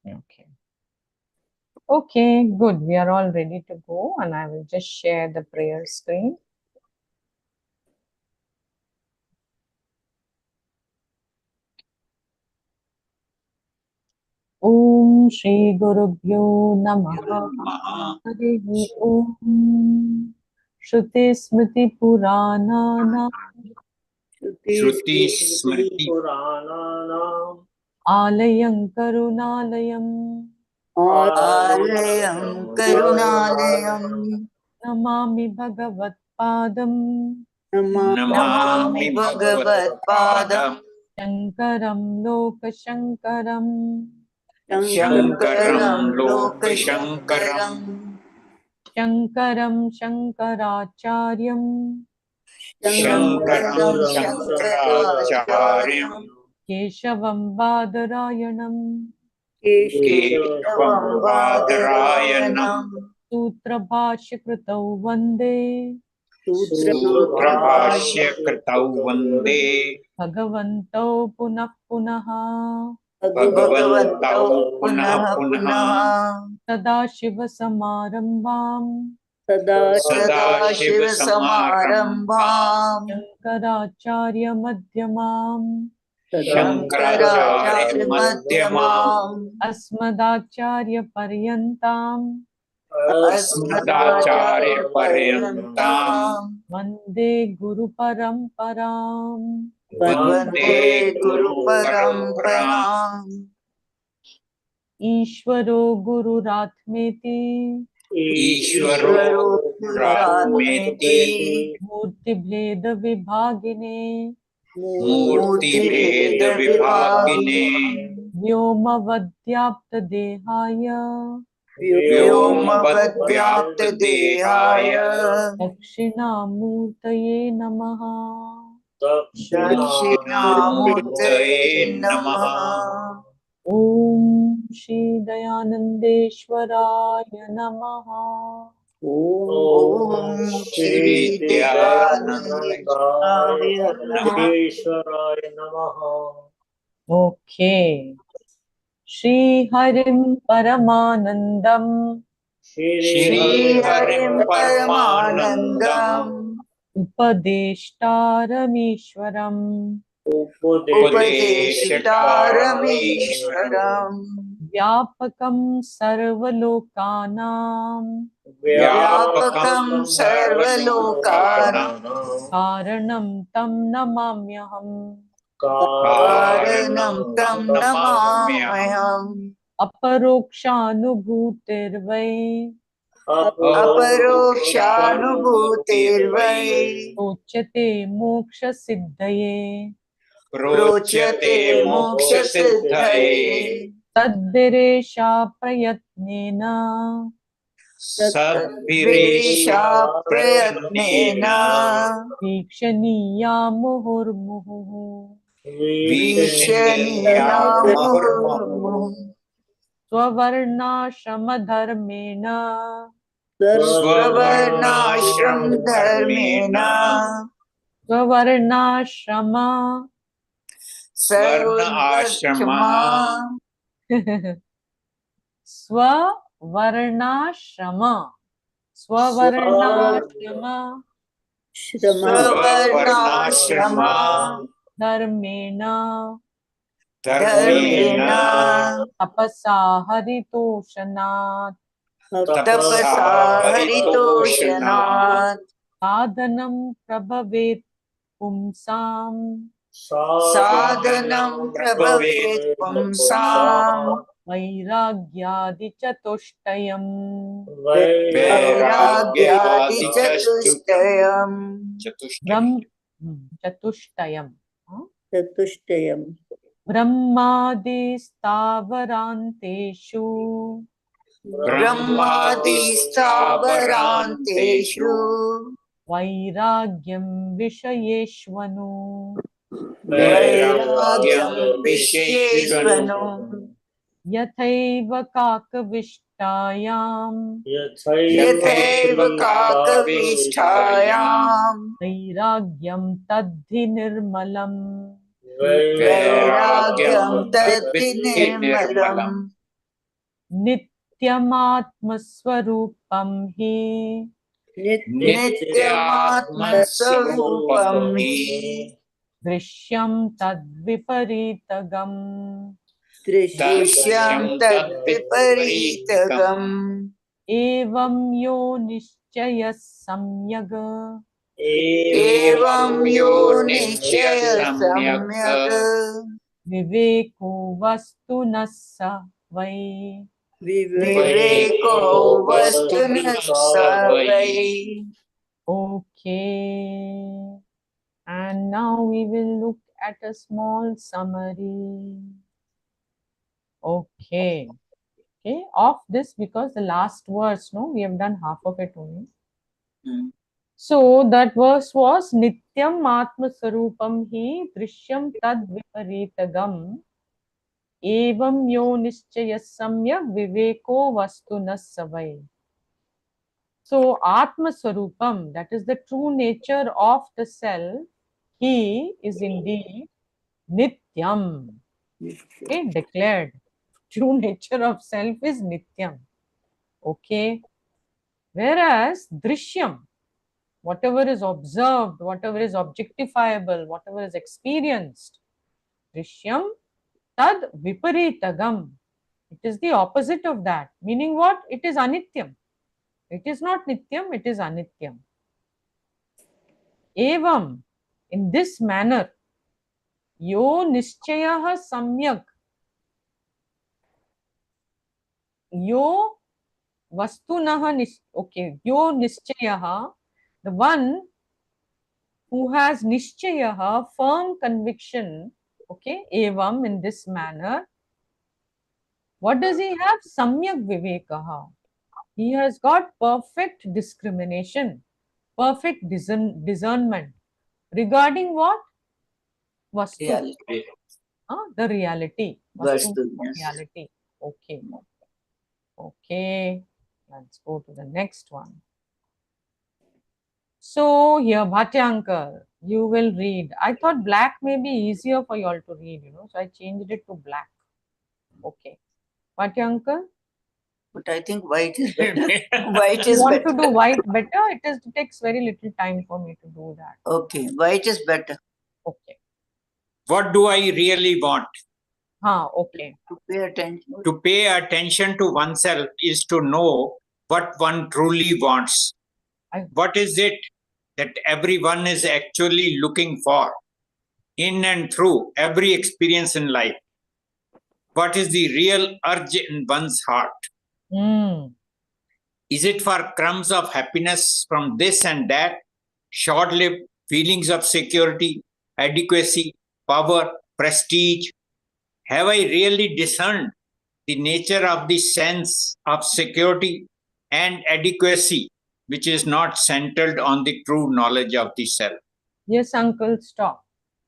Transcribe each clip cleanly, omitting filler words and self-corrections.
Okay. Okay, good. We are all ready to go, and I will just share the prayer screen. Om Shri Gurubhyo Namaha. Harihi Om. Shruti Smriti Puranana. Shruti Smriti Purananam Alayam Karunalayam. Alayam Karunalayam Namami Bhagavat Padam. Namami Bhagavat Padam Shankaram Loka Shankaram. Shankaram Loka Shankaram Shankaram Shankaracharyam. Shankaram Shankaracharyam Keshavam Badarayanam. Keshavam Badarayanam Sutra Bhashya Kritau Vande. Sutra Bhashya Kritau Vande Bhagavantau Punah Punaha. Bhagavantau Punah Punah Sadashiva Samarambam. Sadashiva Samarambam Shankaracharya Madhyamam. Shankaracharya Madhyamam Asmadacharya Paryantam. Asmadacharya Paryantam Vande Guru Paramparam. Vande Guru Paramparam Ishvaro Gururatmeti. Ishvaro Gururatmeti Murti Bheda Vibhagine. Murti Bheda Vibhagine Vyoma Vadyapta Dehaya. Vyomavadvyapta Dehaya Dakshinamurtaye Namaha. Dakshinamurtaye Namaha. Om Shri Dayanandeshwaraya Namaha. Om Shri Dayanandeshwaraya Namaha. Okay. Shri Harim Paramanandam. Shri Harim Paramanandam Upadeshtaramishwaram. Upadeshtaramishwaram Vyapakam Sarvalokanam. Vyapakam Sarvalokanam Karanam Tam Namamyaham. Karanam Tam Namamyaham Aparokshanubhutirvai. Aparokshanubhutirvai Prochyate moksha siddhaye. Prochyate moksha siddhaye Tadviresha prayatnena. Sadviresha prayatnena Vikshaniya muhurmuhu. Vikshaniya muhurmuhu Swavarnashamadharmena. Swavarnashram dharmena Swavarnashrama. Swarna ashrama Swavarnashrama. Swavarnashrama. Swavarnashrama Dharmena. Dharmena Tapasa haritoshanat. Tapasa haritoshanat Sadhanam prabhavet pumsam. Sadhanam prabhavet pumsam Vairagyadi chatuštayam. Vairagyadi chatushtayam Chatuštayam. Chatushtayam. Brahmadi stavaranteshu. Brahmadi stavaranteshu Vairagyam vishayeshvanu. Vairagyam visheshvanu Yathaiva kakavishhtayam. Yathaiva kakavishthayam Vairagyam tadhi nirmalam. Vairagyam tadhi nirmalam Nityam Swarupam Hi Nityatmasvarupam hi Drishyam Tadviparitagam Drishyam tadviparitagam Evam Yo Nishchaya Samyaga Evam yo nisyaya samyak Viveko Vastunassa Vai. Viveko vastunasavai. Okay. And now we will look at a small summary. Okay. Okay. Of this, because the last verse, no, we have done half of it only. So that verse was Nityam Atma Sarupam Hi Drishyam Tad Viparitagam Evam Yo Nischaya Samyak Viveko Vastunas Savai. So Atma Sarupam, that is the true nature of the self, he is indeed Nityam. Okay, declared. True nature of self is Nityam. Okay. Whereas Drishyam, whatever is observed, whatever is objectifiable, whatever is experienced, Drishyam Tad Viparitagam. It is the opposite of that. Meaning what? It is Anityam. It is not Nityam, it is Anityam. Evam, in this manner, Yo Nischayah Samyak, Yo Vastunaha okay, Yo Nischayah, the one who has Nischayah, firm conviction, okay, Evam, in this manner, what does he have? Samyak Vivekaha. He has got perfect discrimination, perfect discernment regarding what? Vastu. Reality. The reality. Vastu, Vastu, yes. reality. Okay. Okay. Let's go to the next one. So here, Bhatya uncle, you will read. I thought black may be easier for you all to read, so I changed it to black. Okay. Bhatya uncle? But I think white is better. White You is want to better. do white better? It takes very little time for me to do that. Okay, white is better. Okay. What do I really want? Okay. To pay attention. To pay attention to oneself is to know what one truly wants. What is it that everyone is actually looking for in and through every experience in life? What is the real urge in one's heart? Is it for crumbs of happiness from this and that, short-lived feelings of security, adequacy, power, prestige? Have I really discerned the nature of the sense of security and adequacy, which is not centered on the true knowledge of the self? Yes, uncle, stop.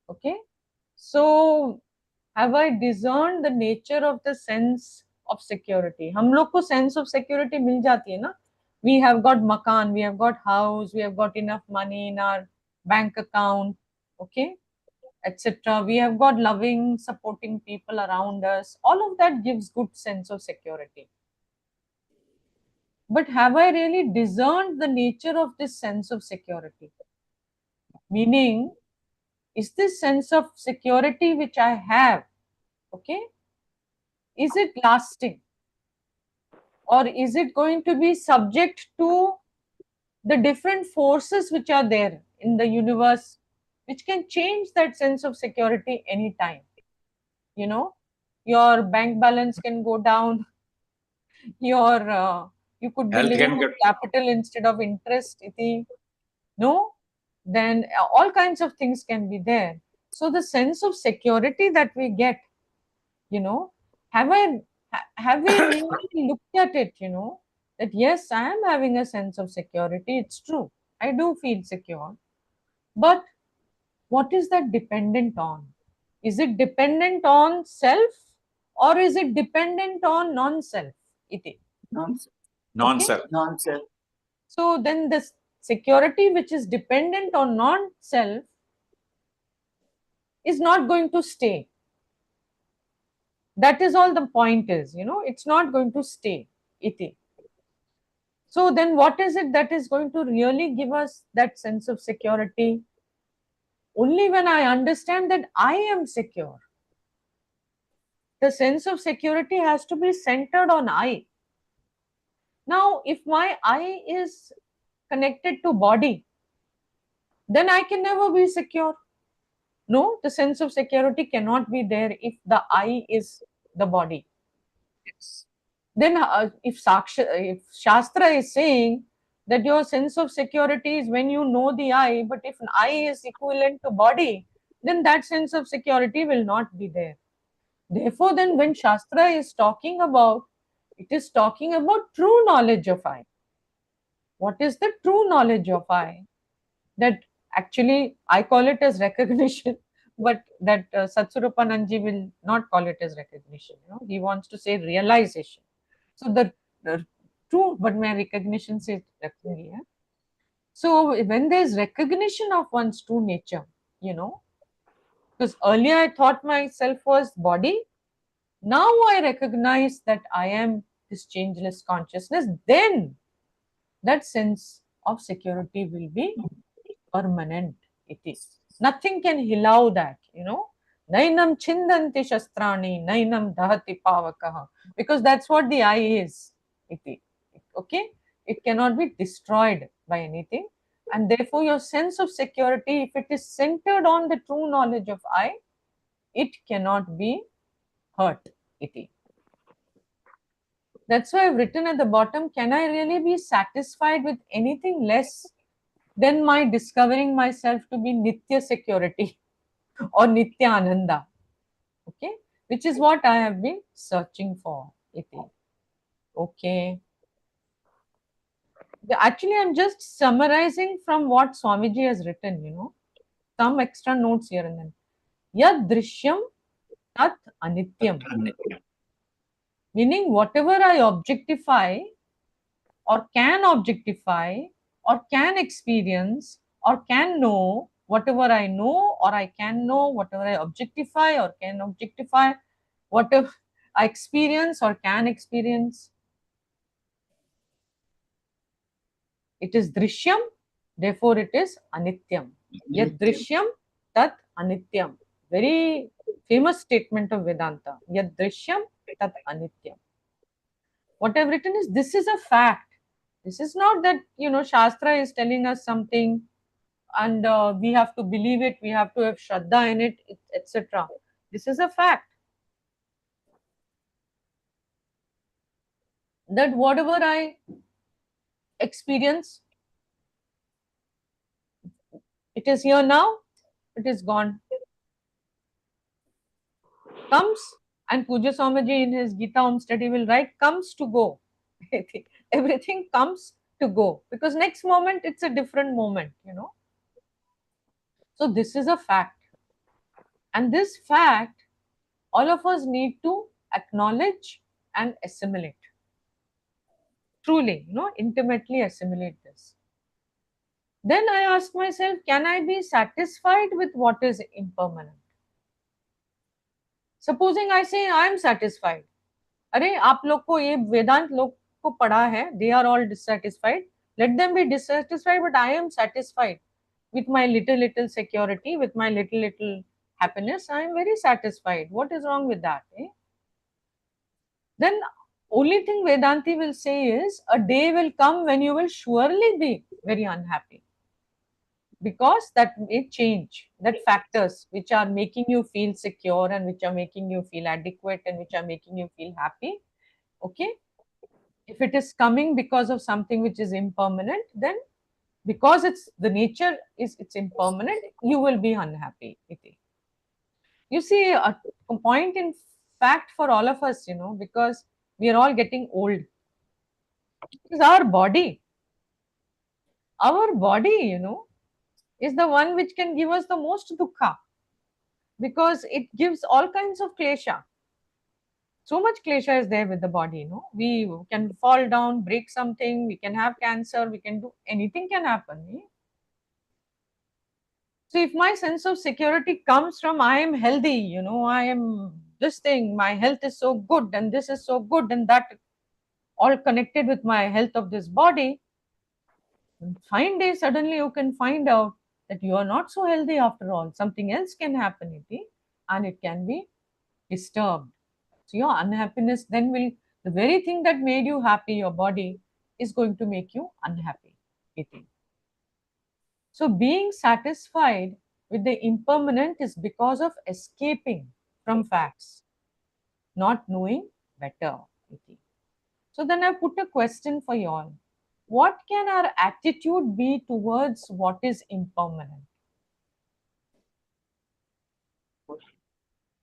Okay. So, have I discerned the nature of the sense of security? हम लोग को sense of security मिल जाती है ना? We have got makan, we have got house, we have got enough money in our bank account, okay, etc. We have got loving, supporting people around us. All of that gives good sense of security. But have I really discerned the nature of this sense of security? Meaning, is this sense of security which I have, okay, is it lasting? Or is it going to be subject to the different forces which are there in the universe, which can change that sense of security anytime? Your bank balance can go down, you could be Health living can on get- capital instead of interest, no? Then all kinds of things can be there. So the sense of security that we get, have we really looked at it, that yes, I am having a sense of security. It's true. I do feel secure. But what is that dependent on? Is it dependent on self or is it dependent on non-self? Non-self. Non-self. Non-self. So then the security which is dependent on non-self is not going to stay. That is all the point is, you know, it's not going to stay. Iti. So then what is it that is going to really give us that sense of security? Only when I understand that I am secure. The sense of security has to be centered on I. Now, if my I is connected to body, then I can never be secure. No, the sense of security cannot be there if the I is the body. Yes. Then if Shastra is saying that your sense of security is when you know the I, but if an I is equivalent to body, then that sense of security will not be there. Therefore, then when Shastra is talking about, it is talking about true knowledge of I. What is the true knowledge of I? That actually I call it as recognition, but that Satsurupananji will not call it as recognition. You know, he wants to say realization. So the true, but my recognition says रखेंगे, yeah? So when there is recognition of one's true nature, you know, because earlier I thought myself was body, now I recognize that I am this changeless consciousness, then that sense of security will be permanent. It is. Nothing can hilau that, you know. Nainam chindanti shastrani, nainam dahati pavakaha. Because that's what the I is. Iti. Okay? It cannot be destroyed by anything. And therefore, your sense of security, if it is centered on the true knowledge of I, it cannot be hurt. Iti. That's why I've written at the bottom, can I really be satisfied with anything less than my discovering myself to be Nitya security or Nitya Ananda? Okay, which is what I have been searching for. Iti. Okay. Actually, I'm just summarizing from what Swamiji has written, you know, some extra notes here and then. Yad drishyam tat anityam. Meaning, whatever I objectify or can experience or can know, whatever I know or I can know, whatever I objectify or can objectify, whatever I experience or can experience, it is drishyam, therefore it is anityam. Yad drishyam tat anityam. Very famous statement of Vedanta. Yad drishyam tat anityam. What I've written is, this is a fact. This is not that, you know, Shastra is telling us something and we have to believe it, we have to have Shraddha in it, etc. This is a fact. That whatever I experience, it is here now, it is gone. Comes, and Pujya Swamiji in his Gita Home Study will write, comes to go. Everything comes to go because next moment it's a different moment, you know. So this is a fact. And this fact, all of us need to acknowledge and assimilate. Truly, you know, intimately assimilate this. Then I ask myself, can I be satisfied with what is impermanent? Supposing I say I am satisfied. अरे आप लोग को ये वेदांत लोग को पढ़ा है, they are all dissatisfied. Let them be dissatisfied, but I am satisfied with my little security, with my little happiness. I am very satisfied. What is wrong with that? Eh? Then only thing Vedanti will say is, a day will come when you will surely be very unhappy. Because that may change, that factors which are making you feel secure and which are making you feel adequate and which are making you feel happy. Okay, if it is coming because of something which is impermanent, then because it's the nature is it's impermanent, you will be unhappy. You see, a point in fact for all of us, you know, because we are all getting old, is our body, you know, is the one which can give us the most dukkha, because it gives all kinds of klesha. So much klesha is there with the body, you know. We can fall down, break something, we can have cancer, we can do anything can happen. Eh? So if my sense of security comes from I am healthy, you know, I am this thing, my health is so good and this is so good and that, all connected with my health of this body. And fine day, suddenly you can find out that you are not so healthy after all. Something else can happen, Iti, and it can be disturbed. So your unhappiness then will, the very thing that made you happy, your body, is going to make you unhappy, Iti. So being satisfied with the impermanent is because of escaping from facts, not knowing better, Iti. So then I put a question for you all. What can our attitude be towards what is impermanent?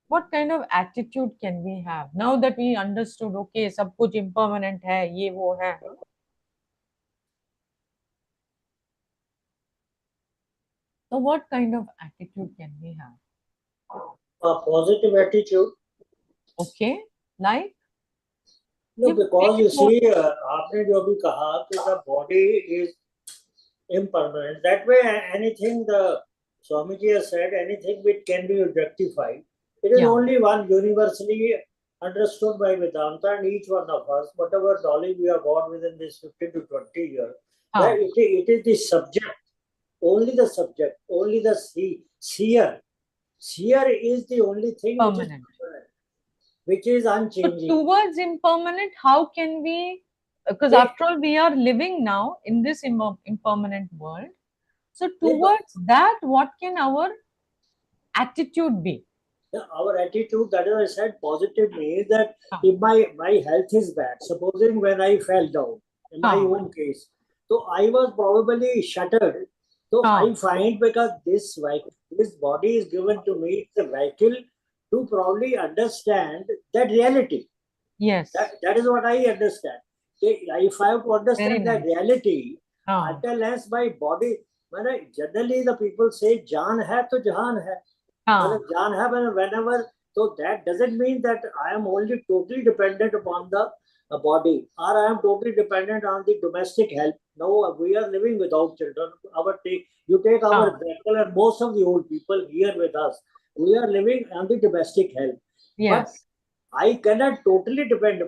What kind of attitude can we have now that we understood, okay, सब कुछ impermanent है, ये वो है. So what kind of attitude can we have? A positive attitude. Okay, like? No, Give because you me more. see, आपने जो भी कहा कि the body is impermanent. That way, anything the Swamiji has said, anything which can be objectified, it is Yeah. only one universally understood by Vedanta, and each one of us, whatever knowledge we have got within this 15 to 20 years, that it is the subject, only the subject, only the seer. Seer is the only thing Permanent. which is So unchanging. towards impermanent, how can we, because See- after all, we are living now in this impermanent world. So towards that, what can our attitude be? Our attitude, that is, I said, positive means that Ah. if my health is bad, supposing when I fell down, in my Ah. own case, so I was probably shattered. So Ah. I find, because this body is given to me, the vehicle to probably understand that reality. Yes. That is what I understand. Okay, if I have to understand Very that nice. reality, Ah. until as my body, generally the people say, "Jaan hai to jahan hai." Ah. Jaan hai, whenever, so that doesn't mean that I am only totally dependent upon the body, or I am totally dependent on the domestic help. No, we are living without children. You take our example, and most of the old people here with us, we are living on the domestic help. Yes. But I cannot totally depend.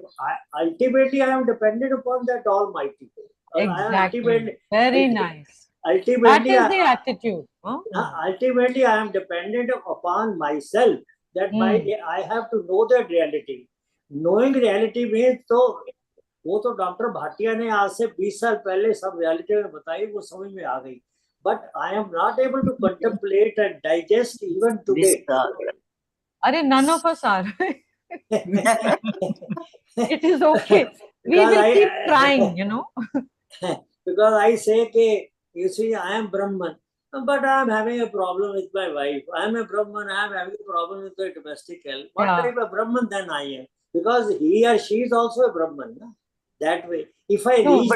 Ultimately, I am dependent upon that Almighty. Exactly. Very nice. That Ultimately, is the attitude. Huh? ultimately, I am dependent upon myself. That I have to know that reality. Knowing reality means, तो वो तो doctor Bhatia ने आज से 20 साल पहले सब reality में बताई, वो समझ में आ गई. But I am not able to contemplate and digest even today. Arey, none of us are. It is okay. We will keep trying, you know. Because I say, okay, you see, I am Brahman, but I am having a problem with my wife. I am a Brahman, I am having a problem with my domestic health. What type of Brahman then I am? Because he or she is also a Brahman. No? That way. If I reach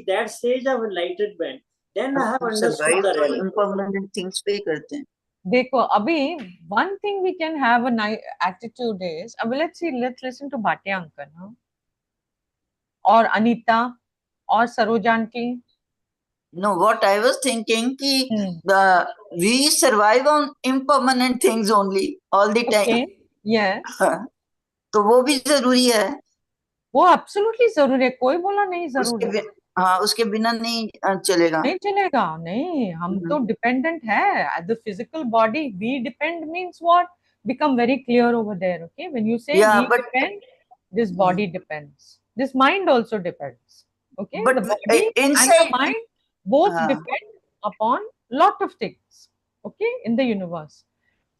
that stage of enlightenment, then I have understood the reality. Impermanent things पे ही करते हैं. देखो अभी one thing we can have a nice attitude is, let's listen to Bhatia uncle, huh? Or Anita or Sarojanti. No, what I was thinking कि we survive on impermanent things only all the time. Okay. Yes. तो वो भी जरूरी है. वो absolutely जरूरी है, कोई बोला नहीं जरूरी है. हाँ, उसके बिना नहीं चलेगा. नहीं चलेगा, नहीं, हम तो dependent है. The physical body, we depend means what? Become very clear over there, okay? When you say we depend, this body depends. This mind also depends, okay? But the body inside, and the mind both depend upon lot of things, okay, in the universe.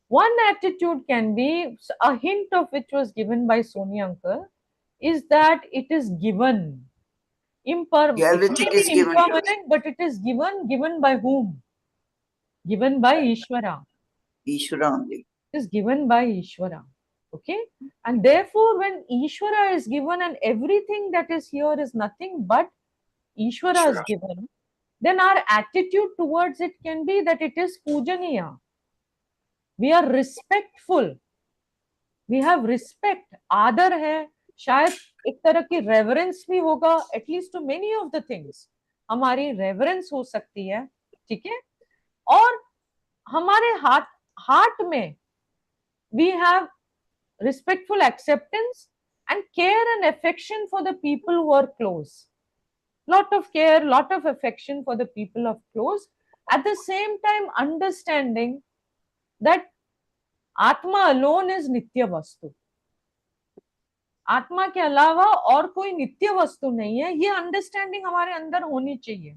One attitude can be, a hint of which was given by Soni uncle, is that it is given. everything It may is be given. impermanent, but it is given by whom? Given by Ishvara. Ishvara only. It is given by Ishvara. Okay? And therefore, when Ishvara is given and everything that is here is nothing but Ishvara is given, then our attitude towards it can be that it is pujaniya. We are respectful. We have respect. आदर है, शायद एक तरह की reverence भी होगा, at least to many of the things. हमारी reverence हो सकती है, ठीक है? और हमारे heart में we have respectful acceptance and care and affection for the people who are close. Lot of care, lot of affection for the people of close. At the same time, understanding that Atma alone is Nitya Vastu. आत्मा के अलावा और कोई नित्य वस्तु नहीं है, ये अंडरस्टैंडिंग हमारे अंदर होनी चाहिए.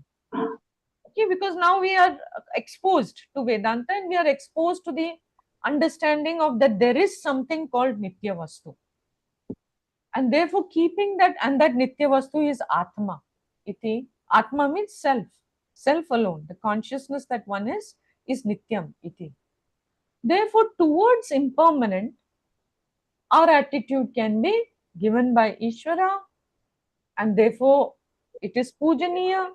Okay, because now we are exposed to Vedanta and we are exposed to the understanding of that there is something called Nitya Vastu. And therefore keeping that, and that Nitya Vastu is Atma. Iti. Atma means self. Self alone. The consciousness that one is Nityam. Iti. Therefore towards impermanent, our attitude can be given by Ishvara and therefore it is Pujaniya.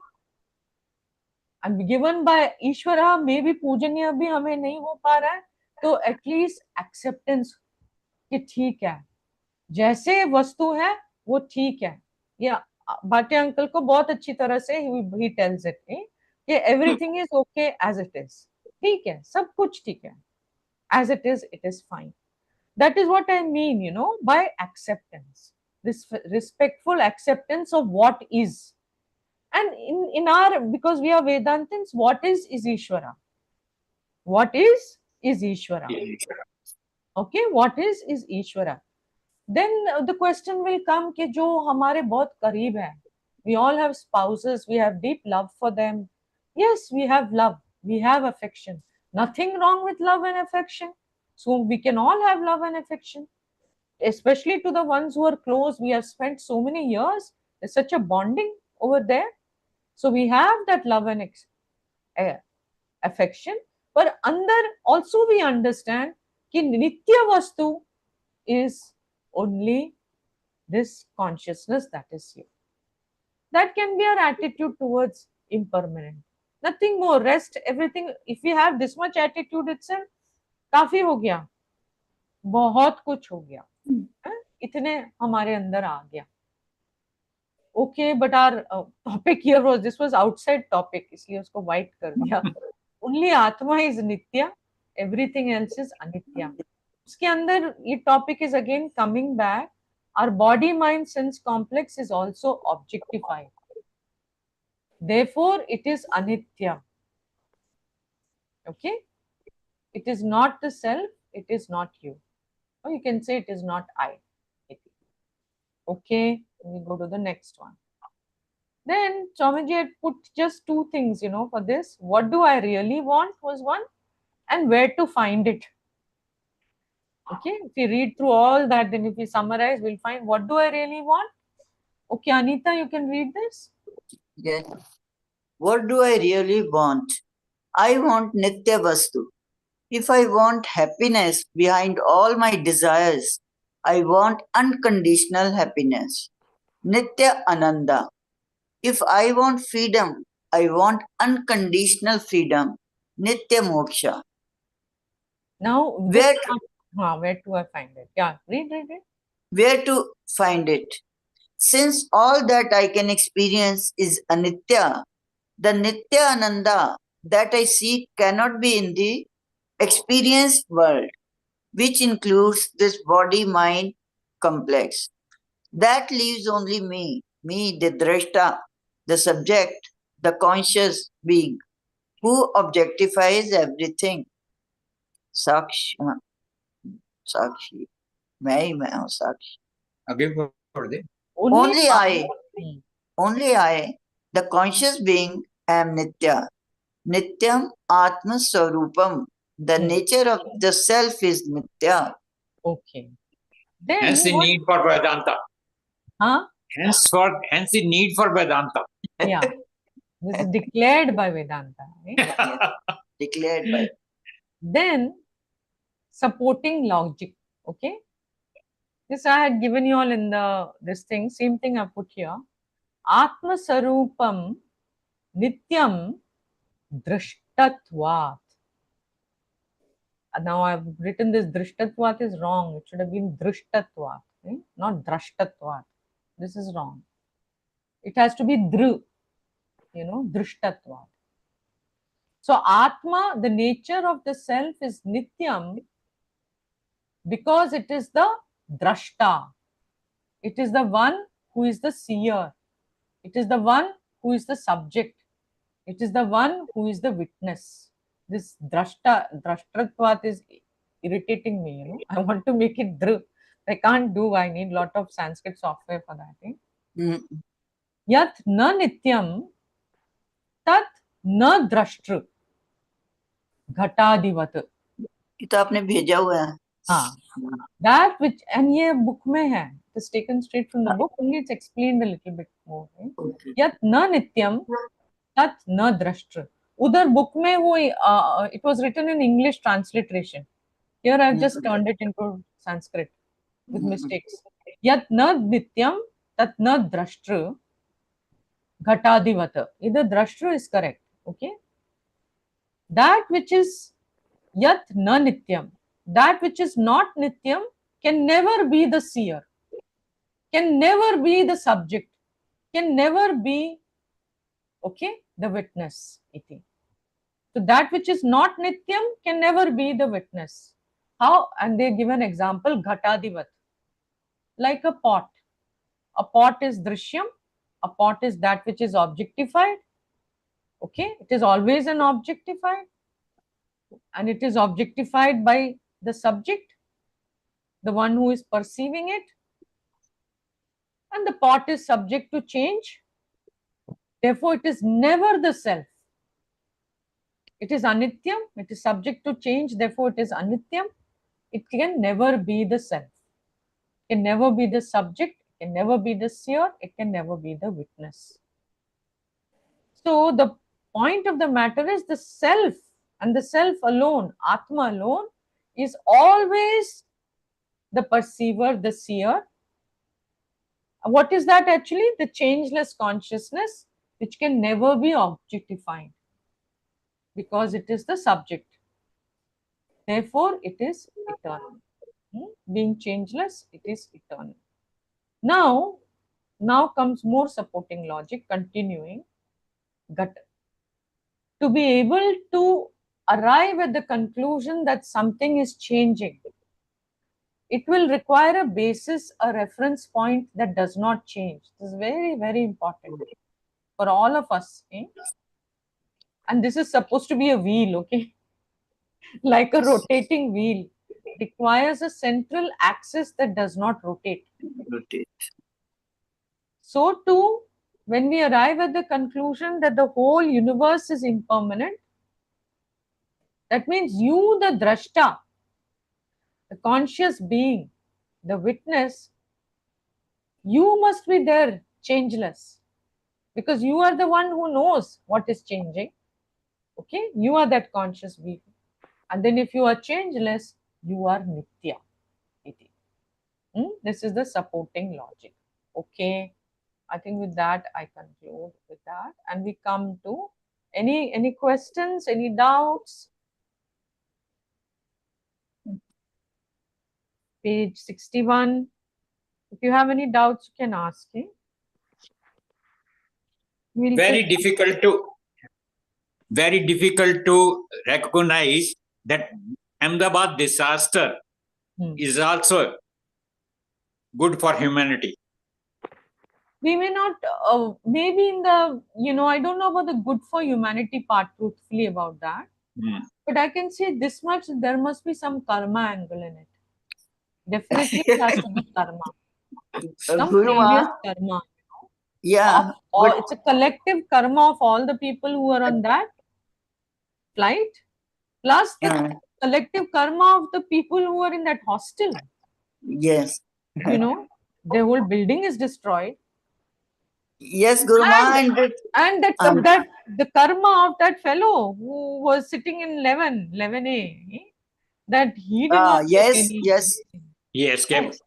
And given by Ishvara, maybe Pujaniya bhi हमें नहीं हो पा रहा है, तो at least acceptance कि ठीक है, जैसे वस्तु है वो ठीक है. या भाटे अंकल को बहुत अच्छी तरह से he tells it कि everything is okay as it is. ठीक है, सब कुछ ठीक है, as it is fine. That is what I mean, you know, by acceptance, this respectful acceptance of what is. And in our, because we are Vedantins, what is Ishvara? What is Ishvara? Okay, what is Ishvara? Then the question will come कि जो हमारे बहुत करीब है, we all have spouses, we have deep love for them. Yes, we have love, we have affection. Nothing wrong with love and affection. So we can all have love and affection, especially to the ones who are close. We have spent so many years. There's such a bonding over there. So we have that love and affection. But under also we understand कि Nitya Vastu is only this consciousness that is here. That can be our attitude towards impermanent. Nothing more. Rest, everything. If we have this much attitude itself, काफी हो गया, बहुत कुछ हो गया, इतने हमारे अंदर आ गया. Okay, but our topic here was, this was outside topic, इसलिए उसको white कर दिया. Only Atma is Nitya, everything else is Anitya. उसके अंदर ये topic is again coming back. Our body mind sense complex is also objectified. Therefore, it is Anitya. Okay? It is not the self, it is not you. Or you can say it is not I. Okay, we go to the next one. Then Swamiji had put just two things, you know, for this. What do I really want was one, and where to find it. Okay, if we read through all that, then if we summarize, we'll find what do I really want. Okay, Anita, you can read this. Yes. What do I really want? I want Nitya Vastu. If I want happiness behind all my desires, I want unconditional happiness. Nitya Ananda. If I want freedom, I want unconditional freedom. Nitya Moksha. Now, where do I find it? Yeah, read. Where to find it? Since all that I can experience is Anitya, the Nitya Ananda that I seek cannot be in the experienced world, which includes this body-mind complex. That leaves only me, the drashta, the subject, the conscious being, who objectifies everything. Sakshi, मैं ही मैं हूँ साक्षी. Again, what they? Only I, the conscious being, am Nitya. Nityam Atma Swarupam. The nature of the self is Nitya. Okay. Then hence the need for Vedanta. Hence the need for Vedanta. Yeah. This is declared by Vedanta. Right? Declared by. Then, supporting logic. Okay. This I had given you all in this thing. Same thing I put here. Atma Sarupam Nityam Drishtatvat. Now I've written this Drishtatvat is wrong. It should have been Drishtatvat, right? Not Drashtatvat. This is wrong. It has to be Dru, you know, Drishtatvat. So Atma, the nature of the self is Nityam, Because it is the drashta. It is the one who is the seer. It is the one who is the subject. It is the one who is the witness. This drashtratvat is irritating me, I want to make it dr. I can't do. I need lot of Sanskrit software for that. Yat na nityam tat na drashtru घटादिवत. ये तो आपने भेजा हुआ है. हाँ, that which, and ये book में है, it is taken straight from the book, only it's explained a little bit more. Okay. यत न नित्यम तत् न द्रष्टृ. उधर book में वो it was written in English transliteration. Here I've just turned it into Sanskrit with mistakes. यत न नित्यम तत् न द्रष्टृ घटादिवत. Either drashtru is correct. Okay. That which is yat na nityam, that which is not nityam, can never be the seer, can never be the subject, can never be, okay, the witness. Iti. So that which is not nityam can never be the witness. How? And they give an example, ghatadivat, like a pot. A pot is drishyam, a pot is that which is objectified. Okay, it is always an objectified, and it is objectified by the subject, the one who is perceiving it, and the pot is subject to change. Therefore, it is never the self. It is anityam, it is subject to change, therefore it is anityam. It can never be the self. It can never be the subject, it can never be the seer, it can never be the witness. So the point of the matter is the self, and the self alone, Atma alone, is always the perceiver, the seer. What is that actually? The changeless consciousness, which can never be objectified, because it is the subject. Therefore, it is eternal. Being changeless, it is eternal. Now comes more supporting logic, continuing. To be able to arrive at the conclusion that something is changing, it will require a basis, a reference point that does not change. This is very, very important for all of us. And this is supposed to be a wheel, okay? Like a rotating wheel. Requires a central axis that does not rotate. So too, when we arrive at the conclusion that the whole universe is impermanent, that means you, the drashta, the conscious being, the witness, you must be there, changeless, because you are the one who knows what is changing. Okay, you are that conscious being. And then if you are changeless, you are nitya. This is the supporting logic. Okay, I think with that I conclude with that, and we come to any questions, any doubts? Page 61. If you have any doubts, you can ask. Very difficult to recognize that Ahmedabad disaster is also good for humanity. We may not, maybe in the, I don't know about the good for humanity part, truthfully, about that. But I can say this much, there must be some karma angle in it. Definitely it has to be karma. Some previous karma. Yeah. It's a collective karma of all the people who are on that flight, plus the collective karma of the people who are in that hostel. Yes. Their whole building is destroyed. Yes, Guru Ma. And the karma of that fellow who was sitting in 11A, that he did not yes, take any. Yes.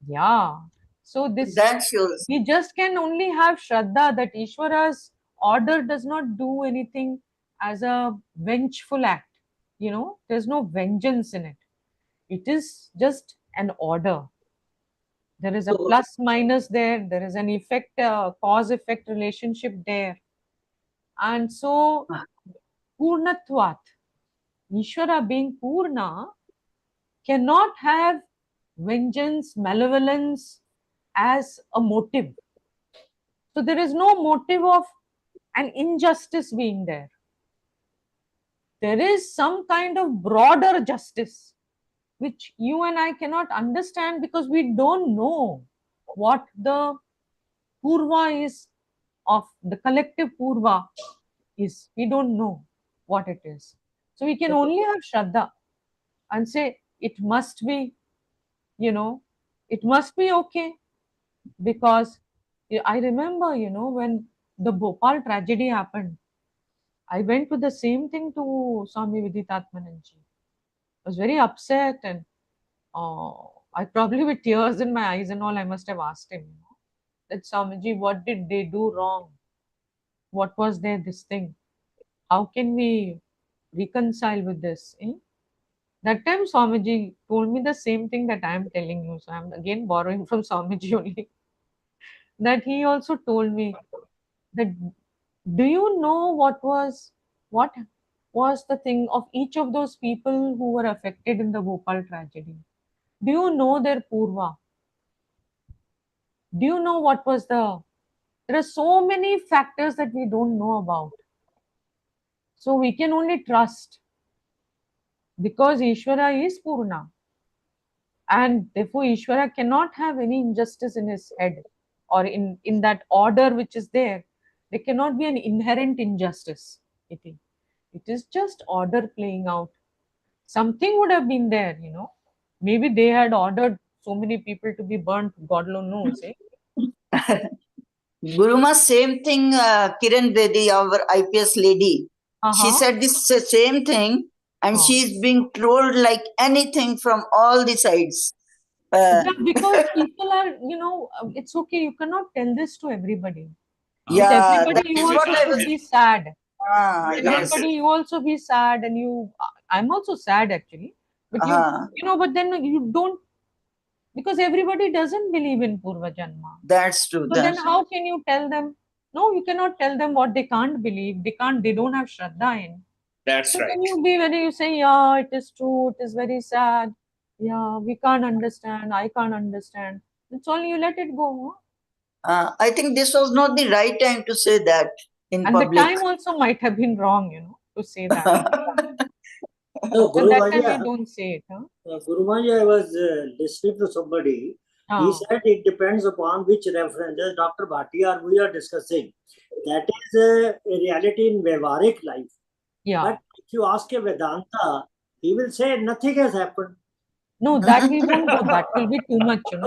Yeah. So this, that shows. We just can only have Shraddha that Ishvara's order does not do anything as a vengeful act. There's no vengeance in it. It is just an order. There is a plus minus there. There is an effect, cause-effect relationship there. And so, Purnatvat, Ishvara being Purna, cannot have vengeance, malevolence as a motive. So there is no motive of an injustice being there. There is some kind of broader justice which you and I cannot understand because we don't know what the purva is of the collective purva is. We don't know what it is. So we can only have Shraddha and say it must be, it must be okay. Because I remember, when the Bhopal tragedy happened, I went to the same thing to Swami Viditatmanandaji. I was very upset and I probably with tears in my eyes and all, I must have asked him, that Swamiji, what did they do wrong? What was their this thing? How can we reconcile with this? That time Swamiji told me the same thing that I am telling you. So I'm again borrowing from Swamiji only. That he also told me that, do you know what was the thing of each of those people who were affected in the Bhopal tragedy? Do you know their purva? Do you know what was there are so many factors that we don't know about. So we can only trust because Ishvara is Purna. And therefore Ishvara cannot have any injustice in his head or in that order which is there. There cannot be an inherent injustice. It is just order playing out. Something would have been there, Maybe they had ordered so many people to be burnt, God alone knows. Guruma, same thing, Kiran Bedi, our IPS lady. She said this same thing, and she's being trolled like anything from all the sides. Yeah, because people are, it's okay. You cannot tell this to everybody. Yeah, everybody, you also should be sad. Yes. Everybody, you also be sad, and I'm also sad actually. But but then you don't, because everybody doesn't believe in Purva Janma. That's true. So then how can you tell them? No, you cannot tell them what they can't believe. They don't have Shraddha in. That's So right. when you say, yeah, it is true, it is very sad. Yeah, we can't understand. I can't understand. That's all, you let it go. I think this was not the right time to say that in And public. the time also might have been wrong, to say that. No, So that time we don't say it. Gurumaji, I was listening to somebody. He said it depends upon which reference. As Dr. Bhatia we are discussing. That is a reality in Vyavarik life. Yeah. But if you ask a Vedanta, he will say nothing has happened. No, that we won't go. That will be too much, If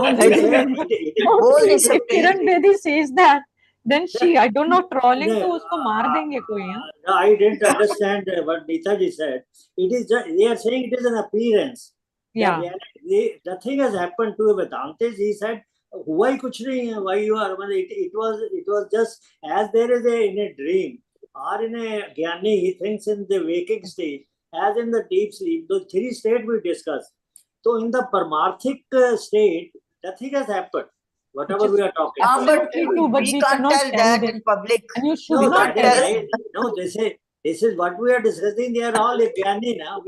Kiran Bedi says that, then I don't know, trolling to usko maar denge koi. No, I didn't understand what Neetaji said. It is just, they are saying it is an appearance. Yeah. Nothing has happened to Vedantis. He said, why kuch nahi hai, why you are, it was just as there is in a dream or in a Gyani, he thinks in the waking stage, as in the deep sleep, those three states we discussed. So in the Paramarthik state, nothing has happened. Whatever we are talking about. But we can't tell that in public. And you should not tell them. No, this is what we are discussing. They are all Gyani now.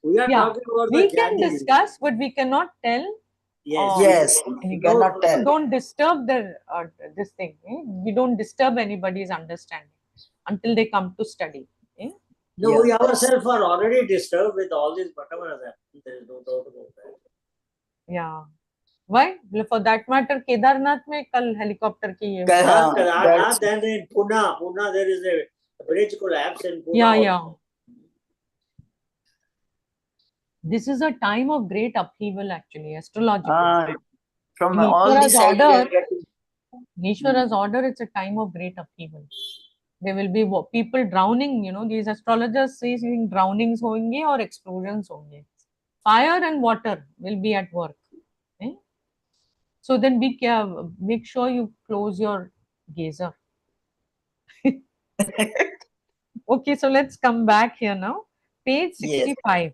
We are talking about we can discuss, but we cannot tell. Yes, we cannot tell. Don't disturb this thing. We don't disturb anybody's understanding until they come to study. No, we ourselves are already disturbed with all this whatever has happened. There is no doubt about that. Yeah. Why? For that matter, Kedarnath mein kal helicopter ki Kedarnath, then in Pune there is a bridge collapse in Pune. Yeah. This is a time of great upheaval actually, astrological. From all these order, Nishwara's order, it's a time of great upheaval. There will be people drowning, these astrologers say drownings honge or explosions honge. Fire and water will be at work. So then make sure you close your gazer. Okay, so let's come back here now. Page 65.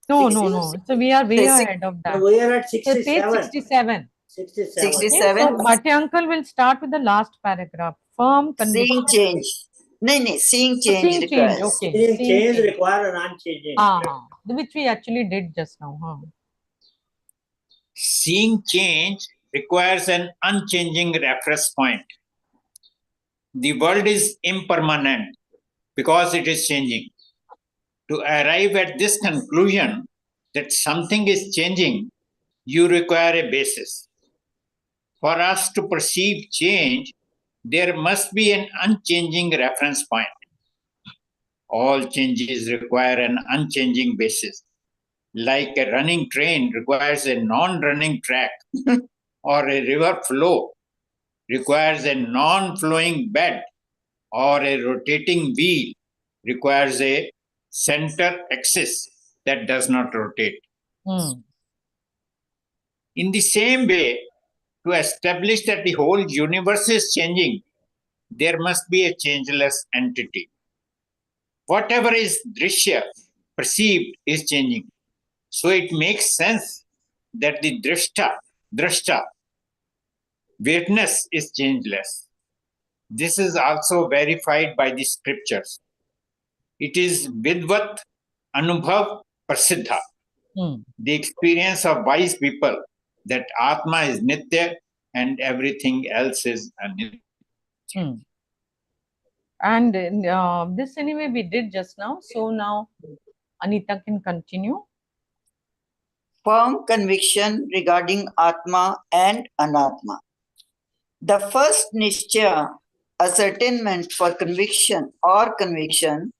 No. So we are way ahead of that. We are at 67. Page 67. 67. So Bhatia uncle will start with the last paragraph. Firm conviction. Seeing change. No, seeing change Seeing change, requires. okay. Seeing Seeing change change. require an unchanging. Which we actually did just now. Seeing change requires an unchanging reference point. The world is impermanent because it is changing. To arrive at this conclusion that something is changing, you require a basis. For us to perceive change, there must be an unchanging reference point. All changes require an unchanging basis. Like a running train requires a non-running track, or a river flow requires a non-flowing bed, or a rotating wheel requires a center axis that does not rotate. In the same way, to establish that the whole universe is changing, there must be a changeless entity. Whatever is drishya, perceived, is changing. So it makes sense that the drashta, witness, is changeless. This is also verified by the scriptures. It is vidvat anubhav prasiddha, the experience of wise people, that Atma is nitya and everything else is anitya. And this anyway we did just now. So now Anita can continue. Firm conviction regarding Atma and Anatma. The first nishchaya, ascertainment for conviction or conviction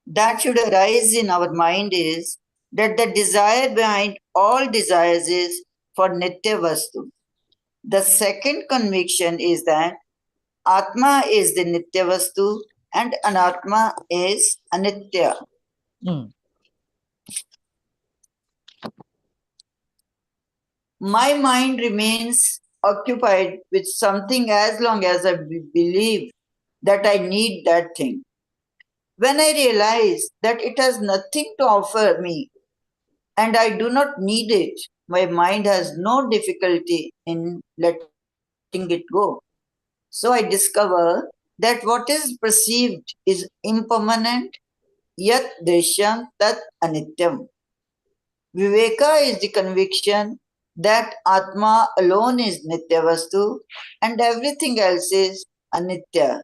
that should arise in our mind is that the desire behind all desires is for nitya vastu. The second conviction is that Atma is the nitya vastu and Anatma is anitya. My mind remains occupied with something as long as I believe that I need that thing. When I realize that it has nothing to offer me and I do not need it, my mind has no difficulty in letting it go. So I discover that what is perceived is impermanent, yat drishyam tat anityam. Viveka is the conviction that Atma alone is Nitya Vastu and everything else is Anitya.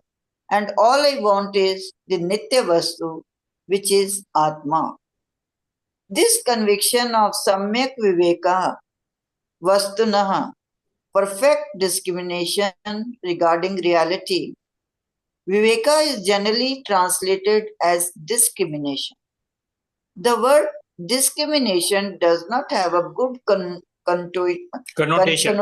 And all I want is the Nitya Vastu, which is Atma. This conviction of Samyak Viveka, Vastunaha, perfect discrimination regarding reality. Viveka is generally translated as discrimination. The word discrimination does not have a good connotation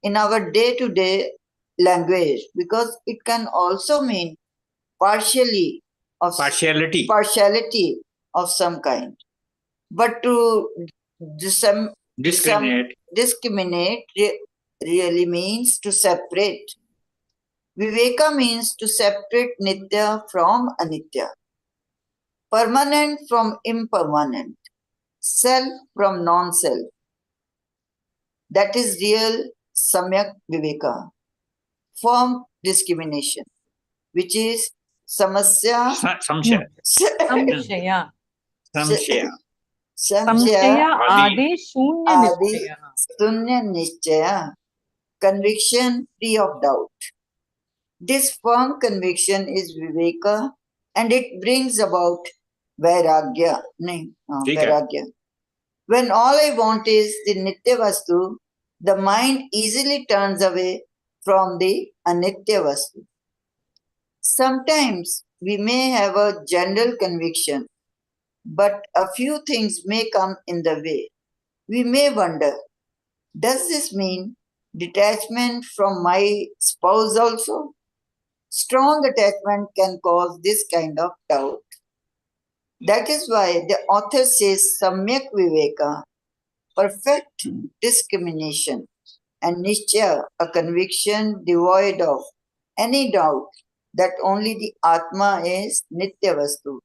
in our day-to-day language because it can also mean partiality of some kind. But to discriminate really means to separate. Viveka means to separate Nitya from Anitya, permanent from impermanent, self from non-self. That is real Samyak Viveka. Firm discrimination, which is Samshaya Adi Shunya Nishchaya, conviction free of doubt. This firm conviction is Viveka and it brings about Vairagya. Vairagya. When all I want is the Nitya Vastu, the mind easily turns away from the Anitya Vastu. Sometimes we may have a general conviction, but a few things may come in the way. We may wonder, does this mean detachment from my spouse also? Strong attachment can cause this kind of doubt. That is why the author says Samyak Viveka, perfect discrimination, and Nishchaya, a conviction devoid of any doubt that only the Atma is Nitya Vastu,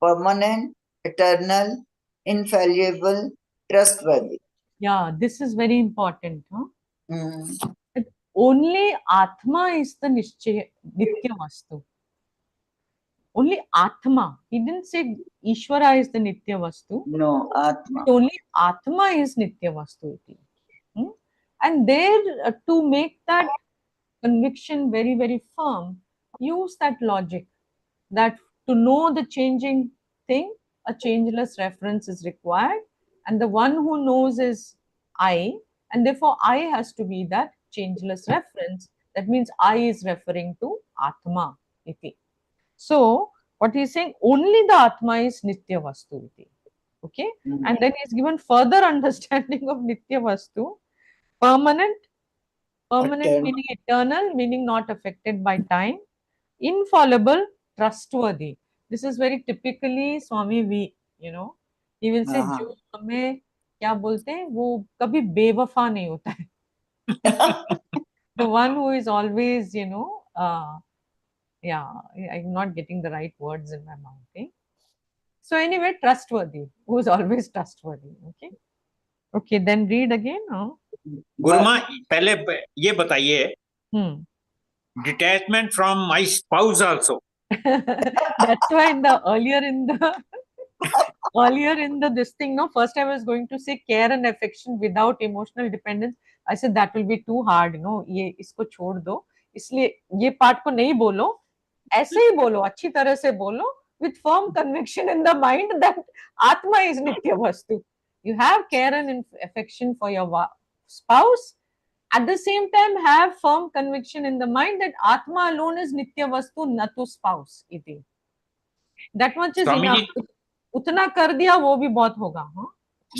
permanent, eternal, infallible, trustworthy. Yeah, this is very important. Only Atma is the Nitya Vastu. Only Atma. He didn't say Ishvara is the Nitya Vastu. No, Atma. Only Atma is Nitya Vastu. Hmm? And there, to make that conviction very, very firm, use that logic that to know the changing thing, a changeless reference is required, and the one who knows is I, and therefore I has to be that changeless reference. That means I is referring to Atma iti. So what he is saying, only the Atma is Nitya Vastu iti. Okay, and then he is given further understanding of Nitya Vastu, permanent, permanent Eternal. meaning eternal, meaning not affected by time, infallible, trustworthy. This is very typically Swami V, you know. He will say, Uh-huh. जो हमें क्या बोलते हैं वो कभी बेवफा नहीं होता है. The one who is always, yeah, I'm not getting the right words in my mouth. Eh? So anyway, trustworthy, who is always trustworthy. Okay. Okay, then read again. Huh? गुरुमा पहले ये बताइए, detachment from my spouse also. That's why earlier in the this thing, no, first I was going to say care and affection without emotional dependence. I said that will be too hard, ये इसको छोड़ दो, इसलिए ये part को नहीं बोलो, ऐसे ही बोलो, अच्छी तरह से बोलो, with firm conviction in the mind that Atma is Nitya Vastu. You have care and affection for your spouse. At the same time, have firm conviction in the mind that Atma alone is Nitya Vastu, natu spouse. Iti. That much is Swami enough. जी, उतना कर दिया वो भी बहुत होगा. हाँ?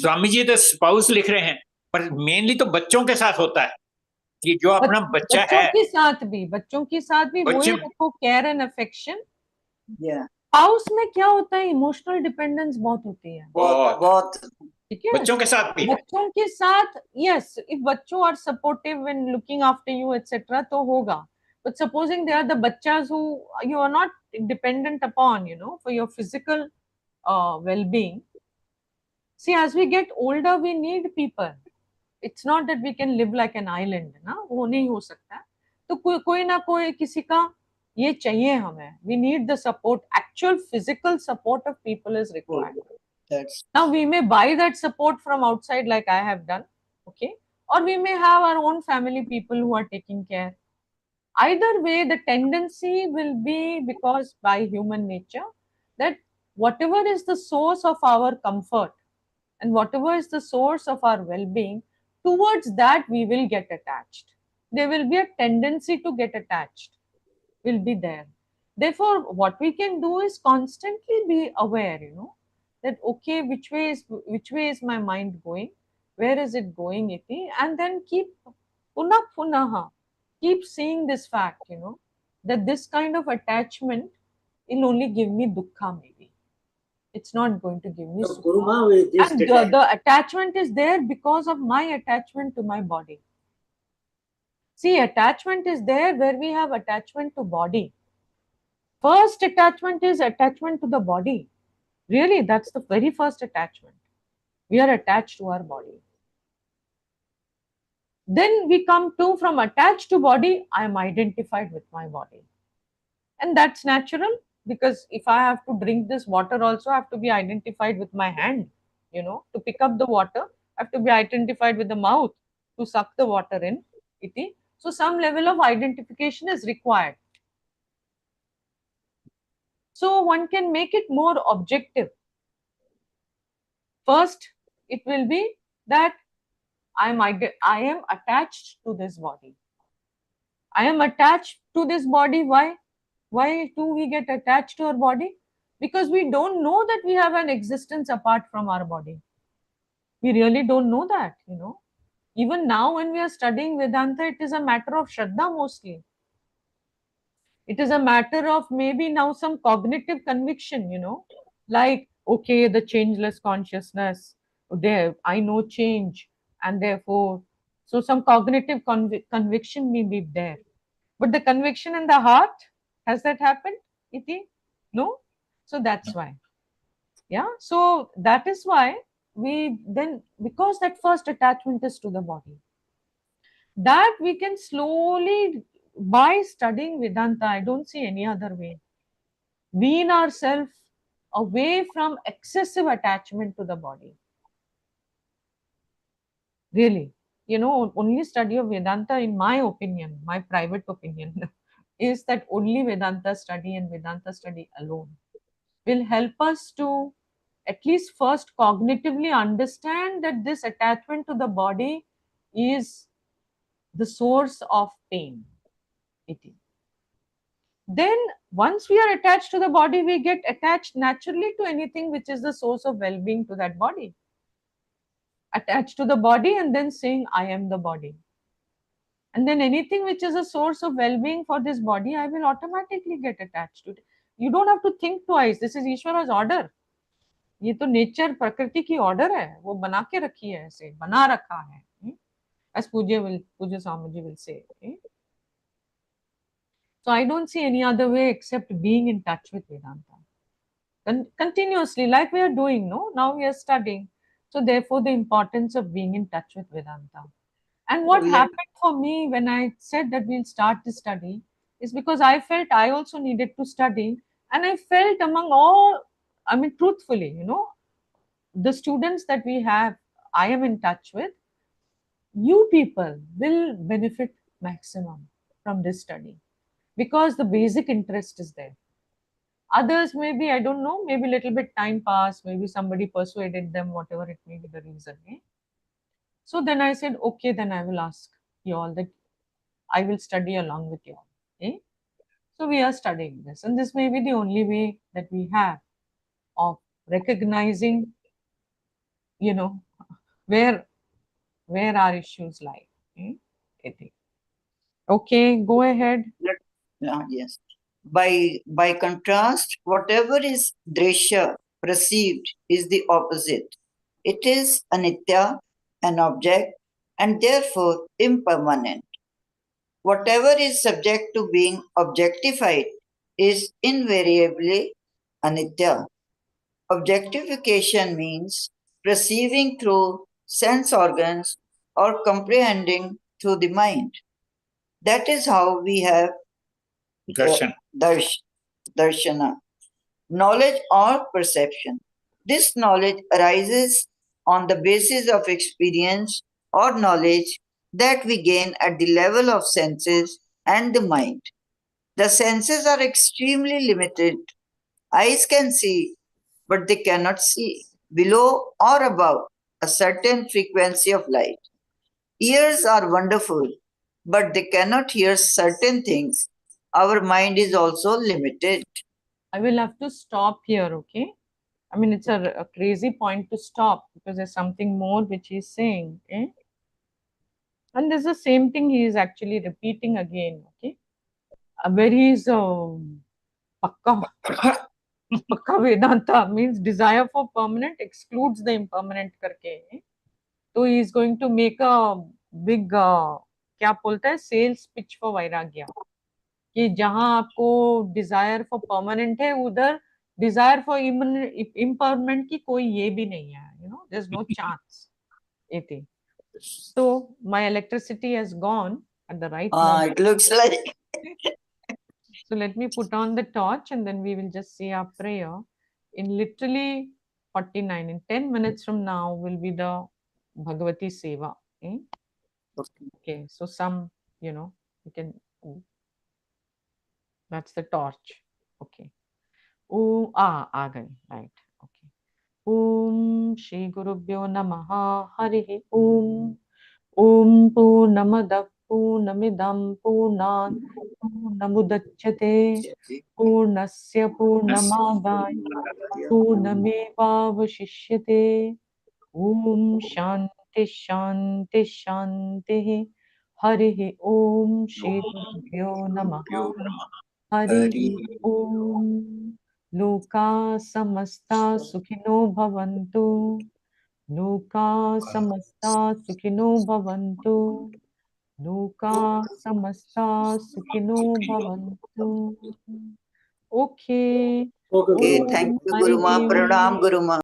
स्वामी जी तो spouse लिख रहे हैं, पर मेनली तो बच्चों के साथ होता है कि जो अपना बच्चा बच्चों है, बच्चों के साथ भी वही बच्चे रखो, care and affection. Yeah. Spouse में क्या होता है, इमोशनल डिपेंडेंस बहुत होती है. बहुत. ठीक है, बच्चों के साथ भी, बच्चों के साथ यस, इफ बच्चों are supportive when looking after you etcetera तो होगा. But supposing they are the bachas who you are not dependent upon, for your physical well-being. See, as we get older, we need people. It's not that we can live like an island, ना वो नहीं हो सकता. तो कोई ना कोई किसी का ये चाहिए हमें. We need the support. Actual physical support of people is required. Now we may buy that support from outside, like I have done, okay, or we may have our own family people who are taking care. Either way, the tendency will be, because by human nature, that whatever is the source of our comfort and whatever is the source of our well-being, towards that we will get attached. There will be a tendency to get attached, will be there. Therefore, what we can do is constantly be aware, that okay, which way is my mind going, where is it going, iti, and then keep punaha, keep seeing this fact, that this kind of attachment will only give me dukkha, maybe. It's not going to give me So, sukha. Guruma, with this And the attachment is there because of my attachment to my body. See, attachment is there where we have attachment to body. First attachment is attachment to the body. Really, that's the very first attachment. We are attached to our body. Then we come to, from attached to body, I am identified with my body. And that's natural, because if I have to drink this water also, I have to be identified with my hand. To pick up the water, I have to be identified with the mouth to suck the water in. So some level of identification is required. So one can make it more objective. First, it will be that I am attached to this body. I am attached to this body. Why? Why do we get attached to our body? Because we don't know that we have an existence apart from our body. We really don't know that, Even now when we are studying Vedanta, it is a matter of Shraddha mostly. It is a matter of maybe now some cognitive conviction, like, okay, the changeless consciousness, there, I know change, and therefore, so some cognitive conviction may be there. But the conviction in the heart, has that happened, Iti? No? So that's why. Yeah, so that is why we then, because that first attachment is to the body, that we can slowly, by studying Vedanta, I don't see any other way. wean ourselves away from excessive attachment to the body. Really, only study of Vedanta, in my opinion, my private opinion, is that only Vedanta study and Vedanta study alone will help us to at least first cognitively understand that this attachment to the body is the source of pain. It is. Then, once we are attached to the body, we get attached naturally to anything which is the source of well being to that body. Attached to the body and then saying, I am the body. And then anything which is a source of well-being for this body, I will automatically get attached to it. You don't have to think twice. This is Ishwara's order. ये तो nature प्रकृति की order है, वो बना के रखी है, ऐसे बना रखा है. As Pujya Swami will say. So I don't see any other way except being in touch with Vedanta. Continuously, like we are doing, no? Now we are studying. So therefore, the importance of being in touch with Vedanta. And what happened for me when I said that we'll start the study is because I felt I also needed to study. And I felt among all, truthfully, the students that we have, I am in touch with, you people will benefit maximum from this study because the basic interest is there. Others maybe, I don't know, maybe a little bit time passed, maybe somebody persuaded them, whatever it may be the reason. So then I said, okay, then I will ask you all that I will study along with you all. Okay? So we are studying this, and this may be the only way that we have of recognizing, where our issues lie. Okay? Okay, go ahead. Yes. By contrast, whatever is dreshya, perceived, is the opposite. It is anitya, an object, and therefore impermanent. Whatever is subject to being objectified is invariably anitya. Objectification means perceiving through sense organs or comprehending through the mind. That is how we have darshana, knowledge or perception. This knowledge arises on the basis of experience or knowledge that we gain at the level of senses and the mind. The senses are extremely limited. Eyes can see, but they cannot see below or above a certain frequency of light. Ears are wonderful, but they cannot hear certain things. Our mind is also limited. I will have to stop here, okay? It's a crazy point to stop because there's something more which he's saying, okay? And there's the same thing he is actually repeating again, okay? Where he's Pakka Vedanta means desire for permanent excludes the impermanent करके. So he is going to make a big क्या बोलता है sales pitch for वैराग्य कि जहां आपको desire for permanent है उधर डिजायर फॉर इम्परमानेंट की कोई ये भी नहीं है, there is no chance. So my electricity has gone at the right moment. It looks like. So let me put on the torch and then we will just say our prayer. In literally 49, in 10 minutes from now will be the Bhagavati Seva. Okay, so some, you can, that's the torch. Okay. आ गई, right. Okay. Om Shri Gurubhyo Namaha Harihi Om. Om Purnamadav Purnamidam Purnat Purnamudachyate Purnasya Purnamadaya Purnamevavashishyate. Om Shanti Shanti Shanti. Harihi Om Shri Gurubhyo Namaha Harihi Om. Loka samasta sukhino bhavantu. Loka samasta sukhino bhavantu. Loka samasta sukhino bhavantu. Okay. Okay, thank you, Guru Ma. Pranam, Guru Ma.